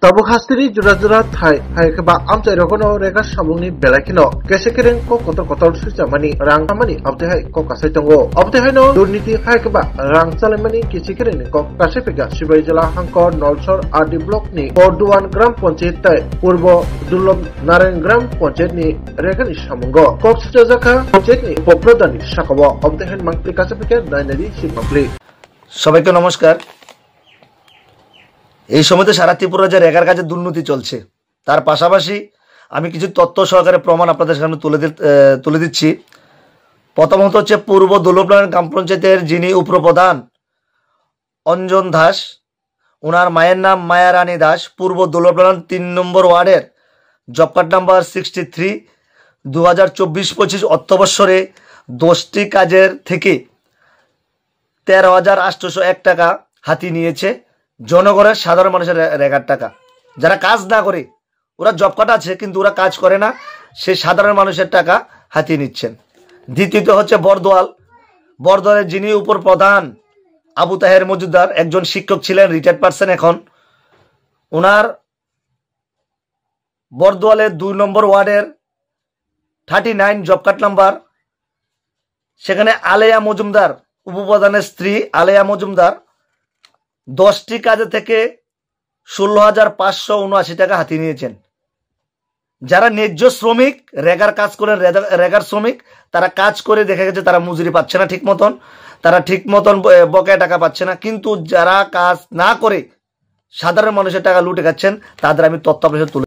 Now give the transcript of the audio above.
Tabuk hastiri jura-jura thai hai keba amchai rokono rega samungni belakino kesekeren ko kotor sucamani rang tamani abte hai ko kasai tongo abte hai no durniti hai keba rang chalemani kesekeren ko kasai pega Sibai jela hangkor Nolsor RD block ni Borduan gram panchayat tai purbo Dullom Naren gram panchayat ni regani samungo kok sujaka panchayat ni poprodani sakawa abte hai mangpli kasai pega nainari sipapli সবাইকে নমস্কার। এই সময়তে সারা ত্রিপুরা যে রেগার কাজে দুর্নীতি চলছে তার পাশাপাশি আমি কিছু তথ্য সহকারে প্রমাণ আপনাদের সামনে তুলে দিচ্ছি। প্রথমত হচ্ছে পূর্ব দুর্লভনগর গ্রাম পঞ্চায়েতের যিনি উপপ্রধান অঞ্জন দাস, ওনার মায়ের নাম মায়া রানী দাস, পূর্ব দুর্লভনগর ৩ নম্বর ওয়ার্ডের জব কার্ড নাম্বার 63 2024-25 অর্থবৎসরে 10টি কাজের থেকে 13,801 টাকা হাতি নিয়েছে। জনগণের সাধারণ মানুষের রেগার টাকা, যারা কাজ না করে, ওরা জব কার্ড আছে কিন্তু ওরা কাজ করে না, সেই সাধারণ মানুষের টাকা হাতিয়ে নিচ্ছেন। দ্বিতীয়ত হচ্ছে বরদোয়ালের যিনি উপপ্রধান আবু তাহের মজুমদার, একজন শিক্ষক ছিলেন, রিটায়ার্ড পারসন এখন। ওনার বরদোয়ালের 2 নম্বর ওয়ার্ডের 39 জব কার্ড নাম্বার, সেখানে আলেয়া মজুমদার, উপপ্রধানের স্ত্রী আলেয়া মজুমদার 10টি কাজে থেকে 16,579 টাকা হাতিয়ে নিয়েছেন। যারা ন্যায্য শ্রমিক, রেগার কাজ করে, রেগার শ্রমিক, তারা কাজ করে দেখা গেছে তারা মজুরি পাচ্ছে না ঠিক মতন, তারা ঠিক মতন বকেয়া টাকা পাচ্ছে না। কিন্তু যারা কাজ না করে সাধারণ মানুষের টাকা লুটে খাচ্ছেন তাদের আমি তথ্য আপনাদের তুলে